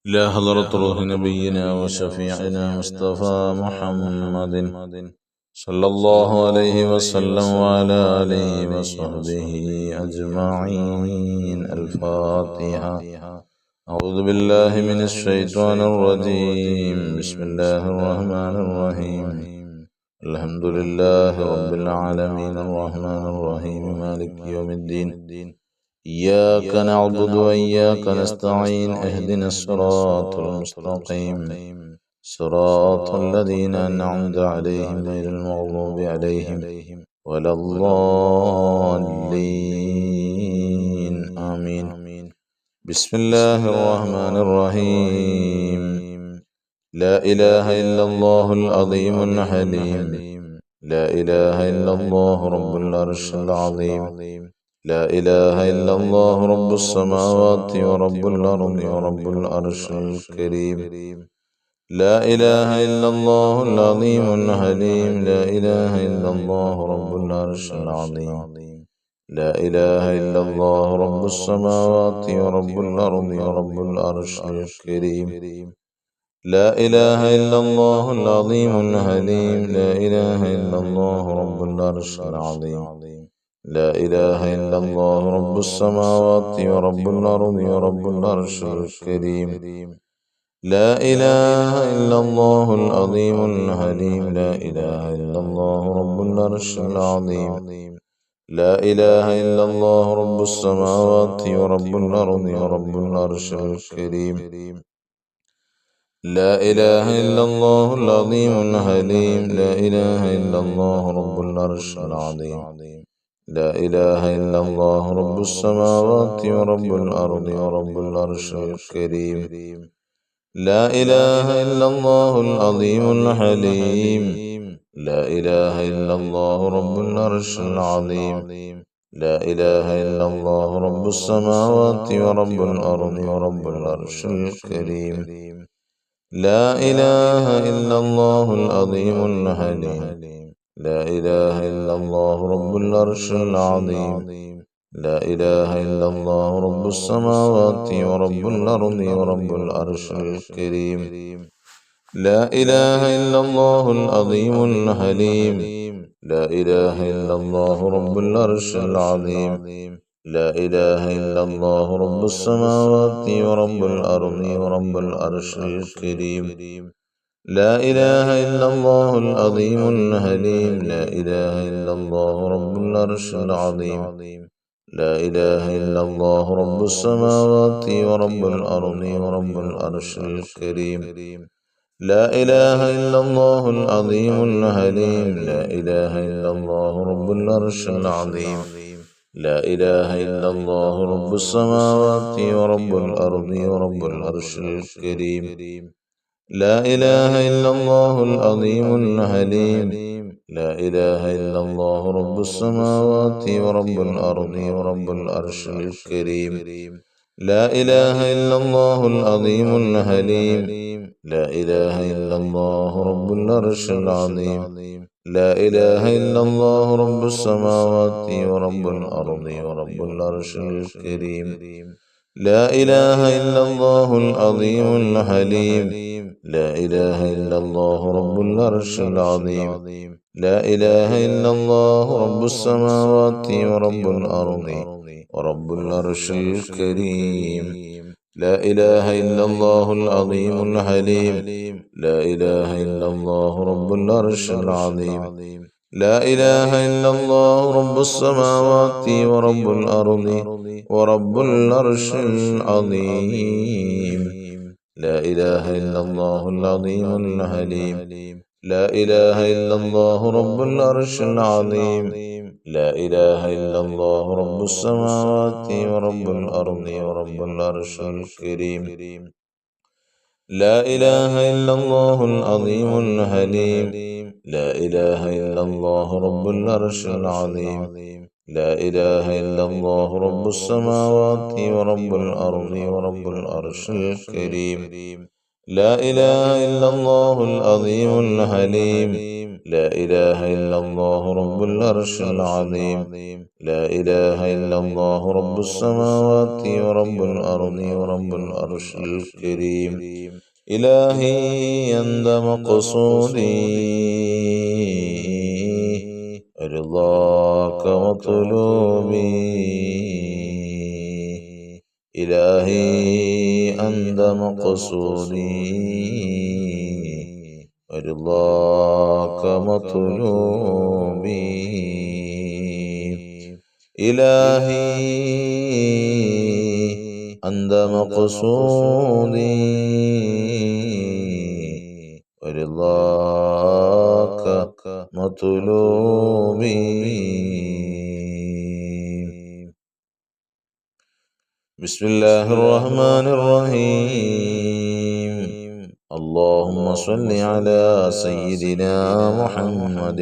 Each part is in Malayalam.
إلى حضرة روح نبينا وشفيعنا مصطفى محمد صلى الله عليه وسلم وعلى آله وصحبه أجمعين. الفاتحة. أعوذ بالله من الشيطان الرجيم. بسم الله الرحمن الرحيم. الحمد لله رب العالمين الرحمن الرحيم مالك يوم الدين. إياك نعبد وإياك نستعين. اهدنا الصراط المستقيم صراط الذين أنعمت عليهم غير المغضوب عليهم ولا الضالين. آمين. بسم الله الرحمن الرحيم. لا إله إلا الله العظيم الحليم. لا إله إلا الله رب العرش العظيم. لا إله إلا الله رب السماوات ورب الأرض ورب العرش الكريم. لا إله إلا الله العظيم الحليم. لا إله إلا الله رب العرش العظيم. لا إله إلا الله رب السماوات ورب الأرض ورب العرش الكريم. لا إله إلا الله العظيم الحليم. لا إله إلا الله رب العرش العظيم. لا إله إلا الله رب السماوات ورب الأرض ورب العرش الكريم. لا إله إلا الله العظيم الحليم. لا إله إلا الله رب العرش العظيم. لا إله إلا الله رب السماوات ورب الأرض ورب العرش الكريم. لا إله إلا الله العظيم الحليم. لا إله إلا الله رب العرش العظيم. لا إله إلا الله رب السماوات ورب الأرض ورب العرش الكريم. لا إله إلا الله العظيم الحليم. لا إله إلا الله رب العرش العظيم. لا إله إلا الله رب السماوات ورب الأرض ورب العرش الكريم. لا إله إلا الله العظيم الحليم. لا إله إلا الله رب العرش العظيم. لا إله إلا الله رب السماوات ورب الأرض ورب العرش الكريم. لا إله إلا الله العظيم الحليم. لا إله إلا الله رب العرش العظيم. لا إله إلا الله رب السماوات ورب الأرض ورب العرش الكريم. لا إله إلا الله العظيم الحليم. لا إله إلا الله رب العرش العظيم. لا إله إلا الله رب السماوات ورب الأرض ورب العرش الكريم. لا إله إلا الله العظيم الحليم. لا إله إلا الله رب العرش العظيم. لا إله إلا الله رب السماوات ورب الأرض ورب العرش الكريم. لا إله إلا الله العظيم الحليم. لا إله إلا الله رب السماوات ورب الأرض ورب العرش الكريم. لا إله إلا الله العظيم الحليم. لا إله إلا الله رب العرش العظيم. لا إله إلا الله رب السماوات ورب الأرض ورب العرش الكريم. لا إله إلا الله العظيم الحليم. لا إله إلا الله رب العرش العظيم. لا إله إلا الله رب السماوات ورب الأرض ورب العرش الكريم. لا إله إلا الله العظيم الحليم. لا إله إلا الله رب العرش العظيم. لا إله إلا الله رب السماوات ورب الأرض ورب العرش العظيم. لا إله إلا الله العظيم الحليم. لا إله إلا الله رب العرش العظيم. لا إله إلا الله رب السماوات ورب الأرض ورب العرش الكريم. لا إله إلا الله العظيم الحليم. لا إله إلا الله رب العرش العظيم. لا إله إلا الله رب السماوات ورب الأرض ورب العرش الكريم. لا إله إلا الله العظيم الحليم لا إله إلا الله رب العرش العظيم لا إله إلا الله رب السماوات ورب الأرض ورب العرش الكريم إلهي أنت مقصودي رضاك مطلوبي إلهي أنت مقصودي ورضاك مطلوبي إلهي أنت مقصودي ورضاك مطلوبي بسم الله الرحمن الرحيم اللهم صل على سيدنا محمد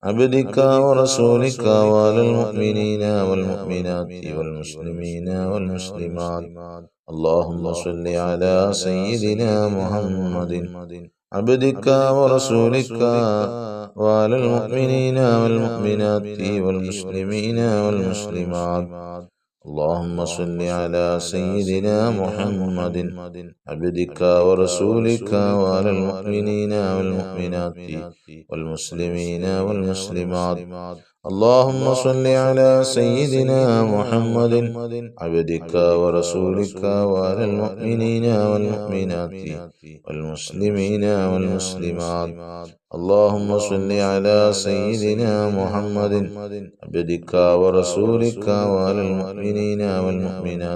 عبدك ورسولك وعلى المؤمنين والمؤمنات والمسلمين والمسلمات اللهم صل على سيدنا محمد عبدك ورسولك وعلى المؤمنين والمؤمنات والمسلمين والمسلمات اللهم صل على سيدنا محمد عبدك ورسولك وعلى المؤمنين والمؤمنات والمسلمين والمسلمات اللهم صل على سيدنا محمد عبدك ورسولك وعلى المؤمنين والمؤمنات والمسلمين والمسلمات اللهم صل على سيدنا محمد عبدك ورسولك وعلى المؤمنين والمؤمنات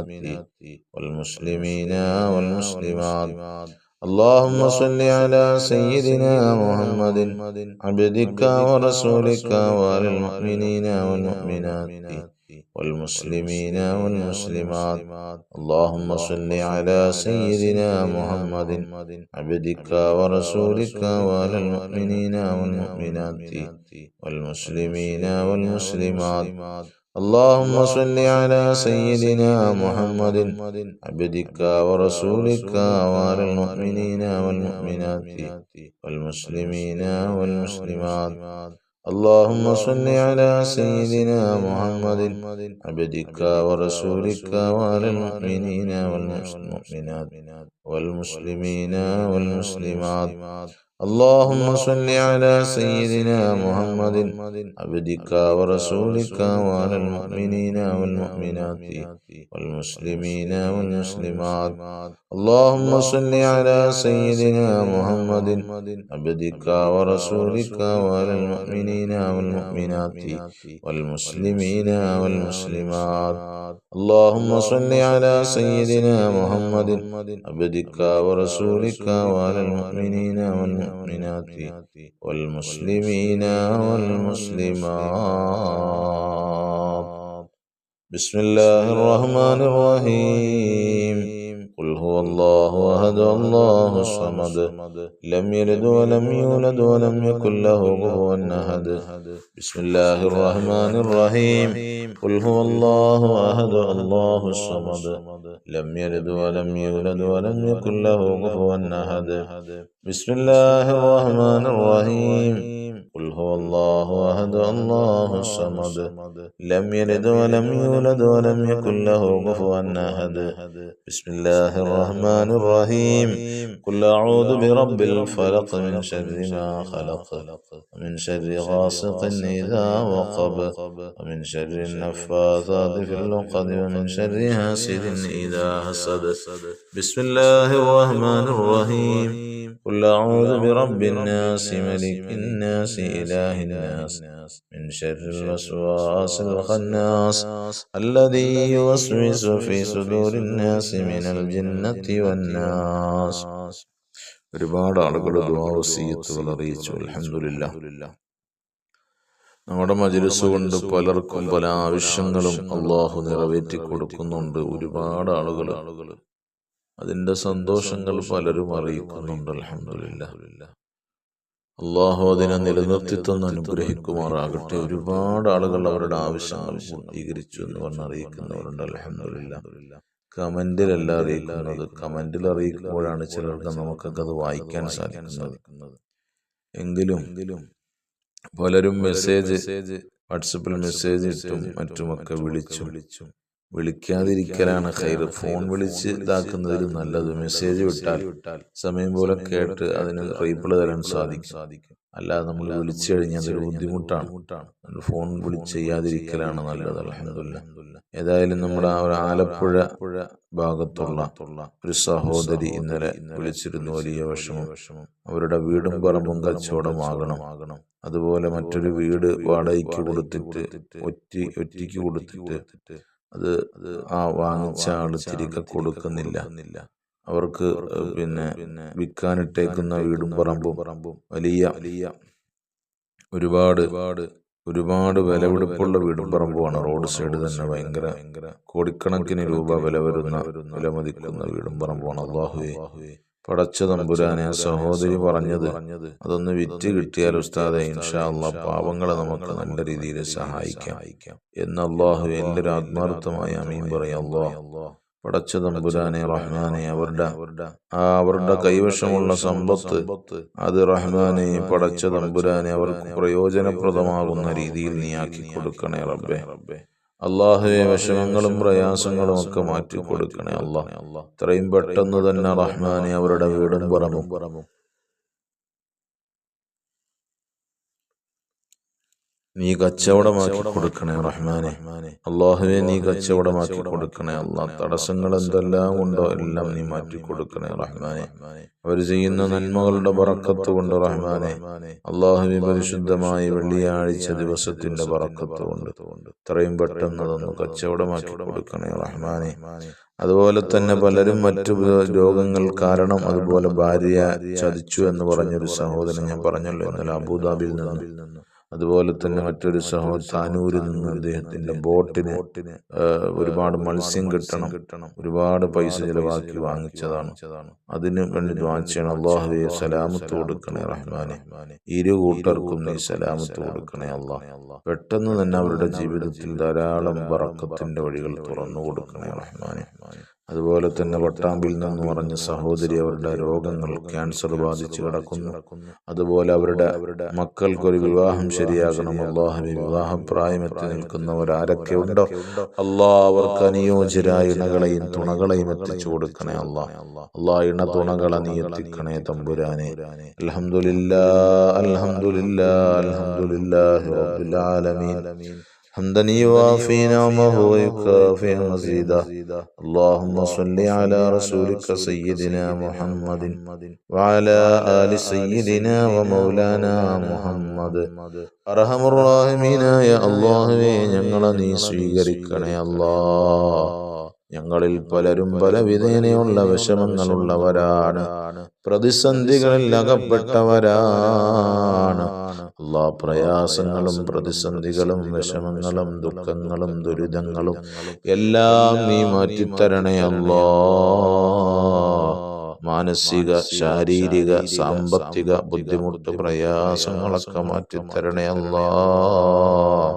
والمسلمين والمسلمات اللهم صل على سيدنا محمد عبدك ورسولك وعلى المؤمنين والمؤمنات والمسلمين والمسلمات اللهم صل على سيدنا محمد عبدك ورسولك وعلى المؤمنين والمؤمنات والمسلمين والمسلمات اللهم صل على سيدنا محمد عبدك ورسولك وعلى المؤمنين والمؤمنات والمسلمين والمسلمات اللهم صل على سيدنا محمد عبدك ورسولك وعلى المؤمنين والمؤمنات والمسلمين والمسلمات اللهم صل على سيدنا محمد عبدك ورسولك وعلى المؤمنين والمؤمنات والمسلمين والمسلمات اللهم صل على سيدنا محمد عبدك ورسولك وعلى المؤمنين والمؤمنات والمسلمين والمسلمات اللهم صل على سيدنا محمد عبدك ورسولك وعلى المؤمنين والمؤمنات والمسلمين والمسلمات بسم الله الرحمن الرحيم قل هو الله أحد الله الصمد لم يلد ولم يولد ولم يكن له كفوا أحد بسم الله الرحمن الرحيم قل هو الله أحد الله الصمد لم يلد ولم يولد ولم يكن له كفوا أحد بسم الله الرحمن الرحيم قل هو الله أحد الله الصمد لم يلد ولم يولد ولم يكن له كفوا أحد بسم الله الرحمن الرحيم قل أعوذ برب الفلق من شر ما خلق ومن شر غاسق إذا وقب ومن شر النفاثات في العقد ومن شر حاسد إذا حسد بسم الله الرحمن الرحيم قل أعوذ برب الناس ملك الناس إله الناس من شر الوسواس الخناس الذي يوسوس في صدور الناس من الجنة والناس ഒരുപാട് ആളുകൾ ദുആ വസിയത്തുകൾ അറിയിച്ചു. അൽഹംദുലില്ലാഹ്. നമ്മുടെ മജ്‌ലിസ് കൊണ്ട് പലർക്കും പല ആവശ്യങ്ങളും അള്ളാഹു നിറവേറ്റി കൊടുക്കുന്നുണ്ട്. ഒരുപാട് ആളുകൾ അതിന്റെ സന്തോഷങ്ങൾ പലരും അറിയിക്കുന്നുണ്ട്. അൽഹംദുലില്ലാഹ്. അള്ളാഹു അതിനെ നിലനിർത്തി തന്ന് അനുഗ്രഹിക്കുമാറാകട്ടെ. ഒരുപാട് ആളുകൾ അവരുടെ ആവശ്യങ്ങൾ പൂർത്തീകരിച്ചു എന്ന് പറഞ്ഞ് അറിയിക്കുന്നവരുണ്ട്. അൽഹംദുലില്ലാഹ്. കമന്റിലല്ല അറിയിക്കുന്നത്. കമന്റിൽ അറിയിക്കുമ്പോഴാണ് ചിലർക്ക് നമുക്കൊക്കെ അത് വായിക്കാൻ സാധിക്കുന്നത്. എങ്കിലും പലരും മെസ്സേജ് വാട്സപ്പിൽ മെസ്സേജ് ഇട്ടും മറ്റുമൊക്കെ വിളിച്ചും വിളിക്കാതിരിക്കലാണ് ഖൈർ. ഫോൺ വിളിച്ച് ഇതാക്കുന്നതിൽ നല്ലത്. മെസ്സേജ് വിട്ടാൽ സമയം പോലെ കേട്ട് അതിന് റീപ്ലൈ തരാൻ സാധിക്കും. അല്ലാതെ നമ്മൾ വിളിച്ചു കഴിഞ്ഞാൽ അതൊരു ബുദ്ധിമുട്ടാണ്. ഫോൺ വിളിച്ച് ചെയ്യാതിരിക്കലാണ് നല്ലത്. അൽഹംദുലില്ലാഹ്. ഏതായാലും നമ്മുടെ ആ ഒരു ആലപ്പുഴ ഭാഗത്തുള്ള ഒരു സഹോദരി ഇന്നലെ വിളിച്ചിരുന്നു. വലിയ വിഷമം. അവരുടെ വീടും പറമ്പും കച്ചവടമാകണം. അതുപോലെ മറ്റൊരു വീട് വാടകയ്ക്ക് കൊടുത്തിട്ട് ഒറ്റയ്ക്ക് കൊടുത്തിട്ട് അത് ആ വാങ്ങിച്ച ആള് തിരികെ കൊടുക്കുന്നില്ല. അവർക്ക് പിന്നെ വിൽക്കാനിട്ടേക്കുന്ന വീടും പറമ്പും വലിയ ഒരുപാട് വിലപിടിപ്പുള്ള വീടും പറമ്പുമാണ്. റോഡ് സൈഡ് തന്നെ ഭയങ്കര കോടിക്കണക്കിന് രൂപ വില മതിക്കുന്ന വീടും പറമ്പുമാണ്. അല്ലാഹുവേ, പടച്ച തമ്പുരാനെ, ആ സഹോദരി പറഞ്ഞത് അതൊന്ന് വിറ്റ് കിട്ടിയാൽ ഉസ്താദെ ഇൻഷാ അല്ലാഹ് പാവങ്ങളെ നമുക്ക് നല്ല രീതിയിൽ സഹായിക്കാം എന്ന് അല്ലാഹുവേ എല്ലാവരും ആത്മാർത്ഥമായി ആമീൻ പറയാം. അല്ലാഹ് പടച്ച തമ്പുരാനെ റഹ്മാനെ, അവരുടെ കൈവശമുള്ള സമ്പത്ത് അത് റഹ്മാനെ പടച്ച തമ്പുരാനെ അവർക്ക് പ്രയോജനപ്രദമാകുന്ന രീതിയിൽ നീ ആക്കി കൊടുക്കണേ റബ്ബേ. അള്ളാഹുവെ, വിഷമങ്ങളും പ്രയാസങ്ങളും ഒക്കെ മാറ്റി കൊടുക്കണേ അല്ലാഹ്. ഇത്രയും പെട്ടെന്ന് തന്നെ റഹ്മാനെ അവരുടെ വീടും പറമ്പും നീ കച്ചവടമാക്കി കൊടുക്കണേ റഹ്മാനെ. അള്ളാഹുവെ, നീ കച്ചവടമാക്കി കൊടുക്കണേ അല്ലാഹ്. തടസ്സങ്ങൾ എന്തെല്ലാം ഉണ്ടോ എല്ലാം നീ മാറ്റി കൊടുക്കണേ റഹ്മാനെ. അവർ ചെയ്യുന്ന നന്മകളുടെ ബറക്കത്ത് കൊണ്ട് റഹ്മാനെ, അള്ളാഹുവെ, പരിശുദ്ധമായ വെള്ളിയാഴ്ച ദിവസത്തിന്റെ ബറക്കത്ത് കൊണ്ട് ഇത്രയും പെട്ടെന്ന് അതൊന്ന് കച്ചവടമാക്കി കൊടുക്കണേ റഹ്മാനെ. അതുപോലെ തന്നെ പലരും മറ്റു രോഗങ്ങൾ കാരണം, അതുപോലെ ഭാര്യ ചതിച്ചു എന്ന് പറഞ്ഞൊരു സഹോദരൻ ഞാൻ പറഞ്ഞല്ലോ ഇന്നലെ അബുദാബിയിൽ നിന്ന്. അതുപോലെ തന്നെ മറ്റൊരു താനൂരിൽ നിന്ന് അദ്ദേഹത്തിന്റെ ബോട്ടിന് ഒരുപാട് മത്സ്യം കിട്ടണം, ഒരുപാട് പൈസ ചിലവാക്കി വാങ്ങിച്ചതാണ്. അതിന് വേണ്ടി ദുആ ചെയ്യണം. അല്ലാഹുവേ, സലാമത്ത് കൊടുക്കണേ റഹ്മാനെ. ഇരു കൂട്ടർക്കും നീ സലാമത്ത് കൊടുക്കണേ അല്ലാഹ്. പെട്ടെന്ന് തന്നെ അവരുടെ ജീവിതത്തിൽ ധാരാളം ബറക്കത്തിന്റെ വഴികൾ തുറന്നു കൊടുക്കണേ റഹ്മാനെ. അതുപോലെ തന്നെ വട്ടാമ്പിൽ നിന്ന് പറഞ്ഞ സഹോദരി, അവരുടെ രോഗങ്ങൾ ക്യാൻസർ ബാധിച്ചു കിടക്കുന്നു. അതുപോലെ അവരുടെ മക്കൾക്കൊരു വിവാഹം ശരിയാകണം. അല്ലാഹുവേ, വിവാഹപ്രായമെത്തി നിൽക്കുന്നവരാരൊക്കെ ഉണ്ടോ അല്ലാഹ്, അവർക്ക് അനുയോജ്യരായ ഇണകളെയും തുണകളെയും എത്തിച്ചു കൊടുക്കണേ അല്ലാഹ്. ഇണ തുണകളെ നീ എത്തിക്കണേ തമ്പുരാനെ. അൽഹംദുലില്ലാഹി റബ്ബിൽ ആലമീൻ. حمدا يوافي نعمه ويكافئ مزيدا. اللهم صل على رسولك سيدنا محمد وعلى آل سيدنا ومولانا محمد. അർഹമർ റഹീമീനായ അല്ലാഹുവേ, ഞങ്ങളെ നീ സ്വീകരിക്കണേ അല്ലാഹ്. ഞങ്ങളിൽ പലരും പല വിധേനയുള്ള വിഷമങ്ങളുള്ളവരാണ്, പ്രതിസന്ധികളിൽ അകപ്പെട്ടവരാണ് അല്ലാഹ്. പ്രയാസങ്ങളും പ്രതിസന്ധികളും വിഷമങ്ങളും ദുഃഖങ്ങളും ദുരിതങ്ങളും എല്ലാം നീ മാറ്റിത്തരണേ അല്ലാഹ്. മാനസിക, ശാരീരിക, സാമ്പത്തിക ബുദ്ധിമുട്ട് പ്രയാസങ്ങളൊക്കെ മാറ്റിത്തരണേ അല്ലാഹ്.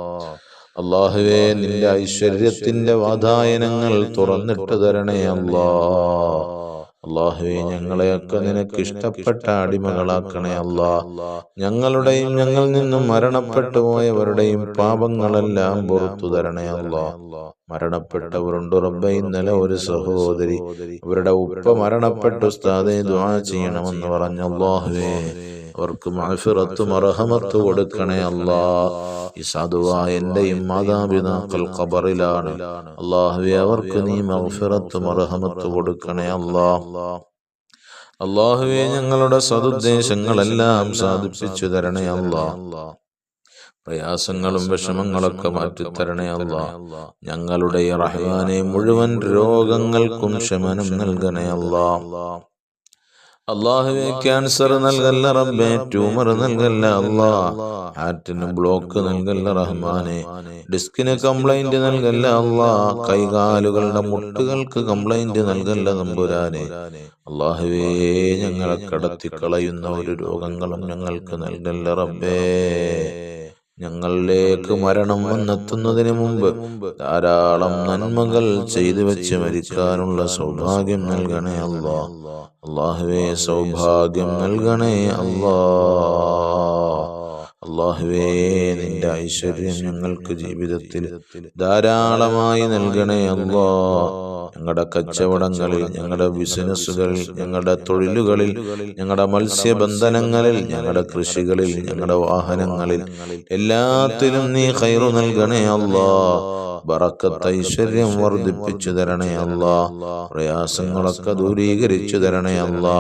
അല്ലാഹുവേ, നിന്റെ ഐശ്വര്യത്തിന്റെ വാതായനങ്ങൾ തുറന്നിട്ട് തരണേ അല്ലാഹ്. അല്ലാഹുവേ, ഞങ്ങളെയൊക്കെ നിനക്ക് ഇഷ്ടപ്പെട്ട അടിമകളാക്കണേ അല്ലാഹ്. ഞങ്ങളുടെയും ഞങ്ങളിൽ നിന്നും മരണപ്പെട്ടു പോയവരുടെയും പാപങ്ങളെല്ലാം പുറത്തു തരണേ അല്ലാഹ്. മരണപ്പെട്ടവരുണ്ട് റബ്ബേ. ഇന്നലെ ഒരു സഹോദരി, അവരുടെ ഉപ്പ മരണപ്പെട്ടു, ഉസ്താദേ ദുആ ചെയ്യണമെന്ന് പറഞ്ഞു. അല്ലാഹുവേ, അവർക്ക് മഗ്ഫിറത്തും റഹ്മത്തും കൊടുക്കണേ അല്ലാഹ്. ഈ സാധുവായ എന്റെയും മാതാപിതാക്കൾ ഖബറിലാണ്. അല്ലാഹുവേ, അവർക്ക് നീ മഗ്ഫിറത്തും റഹ്മത്തും കൊടുക്കണേ അല്ലാഹ്. അല്ലാഹുവേ, ഞങ്ങളുടെ സദുദ്ദേശങ്ങളെല്ലാം സാധിപ്പിച്ചു തരണേ അല്ലാഹ്. പ്രയാസങ്ങളും വിഷമങ്ങളൊക്കെ മാറ്റിത്തരണേ അല്ലാഹ്. ഞങ്ങളുടെ റഹ്മാനെ, മുഴുവൻ രോഗങ്ങൾക്കും ശമനം നൽകണേ അല്ലാഹ്. അല്ലാഹുവേ, ക്യാൻസർ നൽകല്ല റബ്ബേ, ട്യൂമർ നൽകല്ല അല്ലാഹ്. ഹാർട്ടിന് ബ്ലോക്ക് നൽകല്ല റഹ്മാനെ, ഡിസ്കിന് കംപ്ലൈന്റ് നൽകല്ല അല്ലാഹ്. കൈകാലുകളുടെ മുട്ടുകൾക്ക് കംപ്ലൈന്റ് നൽകല്ല തമ്പുരാനെ. അല്ലാഹുവേ, ഞങ്ങളെ കടത്തിക്കളയുന്ന ഒരു രോഗങ്ങളും ഞങ്ങൾക്ക് നൽകല്ല റബ്ബേ. ഞങ്ങളിലേക്ക് മരണം വന്നെത്തുന്നതിന് മുമ്പ് ധാരാളം നന്മകൾ ചെയ്തു വെച്ച് മരിക്കാനുള്ള സൗഭാഗ്യം നൽകണേ അല്ലാ. അല്ലാഹുവേ സൗഭാഗ്യം നൽകണേ അല്ലാ. അല്ലാഹുവേ നിന്റെ ഐശ്വര്യം ഞങ്ങൾക്ക് ജീവിതത്തിൽ ധാരാളമായി നൽകണേ അല്ലാ. ഞങ്ങളുടെ കച്ചവടങ്ങളിൽ, ഞങ്ങളുടെ ബിസിനസ്സുകളിൽ, ഞങ്ങളുടെ തൊഴിലുകളിൽ, ഞങ്ങളുടെ മത്സ്യബന്ധനങ്ങളിൽ, ഞങ്ങളുടെ കൃഷികളിൽ, ഞങ്ങളുടെ വാഹനങ്ങളിൽ എല്ലാത്തിലും നീ ഖൈറു നൽകണേ അല്ലാ. ബറക്കത്ത് ഐശ്വര്യം വർദ്ധിപ്പിച്ചു തരണേ അല്ലാ. പ്രയാസങ്ങളൊക്കെ ദൂരീകരിച്ചു തരണേ അല്ലാ.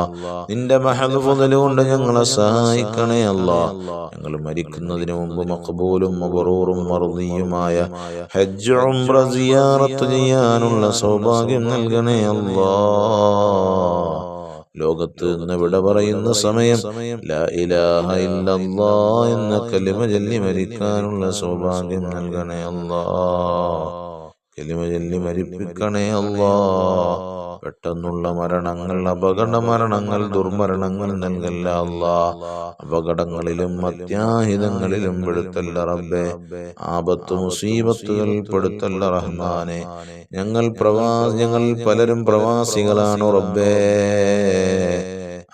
നിന്റെ മഹദ് ഫള് കൊണ്ട് ഞങ്ങളെ സഹായിക്കണേ അല്ലാ. ഞങ്ങൾ മരിക്കുന്നതിന് മുമ്പ് മഖ്ബൂലും മബ്റൂറും മർദിയുമായ ഹജ്ജ് ഉംറ സിയാറത്ത് ചെയ്യാനുള്ള സൗഭാഗ്യം നൽകണേ അല്ലാ. ലോകത്ത് നിന്ന് വിട പറയുന്ന സമയം ലാ ഇലാഹ ഇല്ലല്ലാഹ് എന്ന കലിമ ചൊല്ലി മരിക്കാനുള്ള സൗഭാഗ്യം നൽകണേ അല്ലാ. കലിമ ചൊല്ലി മരിപ്പിക്കണേ അല്ലാ. പെട്ടെന്നുള്ള മരണങ്ങൾ, അപകട മരണങ്ങൾ, ദുർമരണങ്ങൾ നൽകല്ല അല്ലാ. അപകടങ്ങളിലും അത്യാഹിതങ്ങളിലും പെടുത്തല്ല റബ്ബേ. ആപത്ത് മുസീബത്തുകൾ പെടുത്തല്ല റഹ്മാനെ. ഞങ്ങൾ പലരും പ്രവാസികളാണ് റബ്ബേ.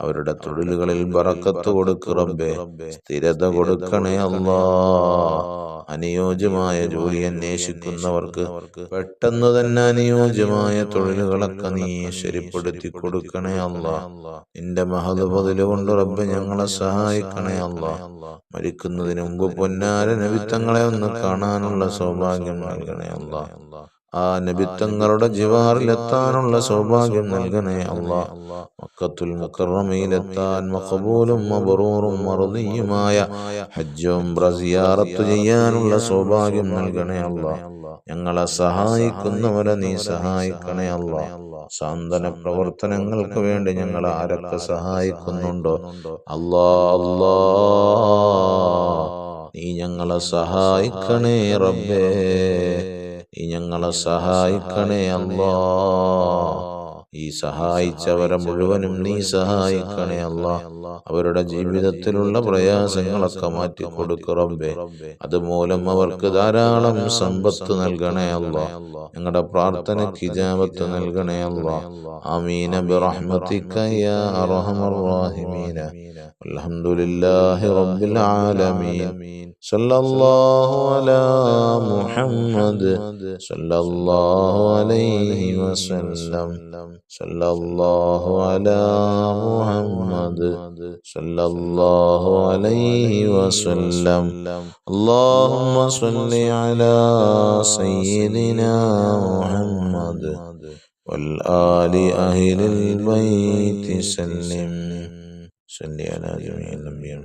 അവരുടെ തൊഴിലുകളിൽ ബറക്കത്ത് കൊടുക്ക് റബ്ബേ. സ്ഥിരത കൊടുക്കണേ അല്ലാ. അനുയോജ്യമായ ജോലി അന്വേഷിക്കുന്നവർക്ക് പെട്ടെന്ന് തന്നെ അനുയോജ്യമായ തൊഴിലുകളൊക്കെ നീ ശരിപ്പെടുത്തി കൊടുക്കണേ അല്ലാ. നിന്റെ മഹദ് ഫള് കൊണ്ട് റബ്ബേ ഞങ്ങളെ സഹായിക്കണേ അല്ലാ. മരിക്കുന്നതിന് മുമ്പ് പൊന്നാര നബിത്തങ്ങളെ ഒന്ന് കാണാനുള്ള സൗഭാഗ്യം നൽകണേ അല്ലാ. ആ നബിത്തങ്ങളുടെ ജിവാറിലെത്താനുള്ള സൗഭാഗ്യം നൽകണേ അല്ലാ. മക്കത്തുൽ മുകറമയിലെത്താൻ മഖ്ബൂലും മബ്റൂറും മർദിയുമായ ഹജ്ജ് ഉംറ സിയാറത്ത് ചെയ്യാനുള്ള സൗഭാഗ്യം നൽകണേ അല്ലാ. ഞങ്ങളെ സഹായിക്കുന്നവരെ നീ സഹായിക്കണേ അല്ലാ. സാന്ത്വന പ്രവർത്തനങ്ങൾക്ക് വേണ്ടി ഞങ്ങൾ ആരൊക്കെ സഹായിക്കുന്നുണ്ടോ അല്ലാ, അല്ലാ നീ ഞങ്ങളെ സഹായിക്കണേ റബ്ബേ. നീ ഞങ്ങളെ സഹായിക്കണേ അല്ലാ. ഈ സഹായിച്ചവരെ മുഴുവനും നീ സഹായിക്കണേ അല്ലാ. അവരുടെ ജീവിതത്തിലുള്ള പ്രയാസങ്ങളൊക്കെ മാറ്റിക്കൊടുക്ക് റബ്ബേ. അതുമൂലം അവർക്ക് ധാരാളം സമ്പത്ത് നൽകണേ അല്ലാ. ഞങ്ങളുടെ പ്രാർത്ഥനയ്ക്ക് ഇജാബത്ത് നൽകണേ അല്ലാ. ആമീന ബിറഹ്മതിക യാ അർഹമർ റഹീമീന. അൽഹംദുലില്ലാഹി റബ്ബിൽ ആലമീൻ. സല്ലല്ലാഹു അലാ മുഹമ്മദ് സല്ലല്ലാഹു അലൈഹി വസല്ലം. സല്ലല്ലാഹു അലാ മുഹമ്മദ് സല്ലല്ലാഹു അലൈഹി വസല്ലം. അല്ലാഹുമ്മ സ്വല്ലി അലാ സയ്യിദിനാ മുഹമ്മദ് വൽ ആലി അഹ്ലിൽ ബൈത്തി സല്ലിം. സല്ലി അലാ ജമീഇൽ അംബിയാ.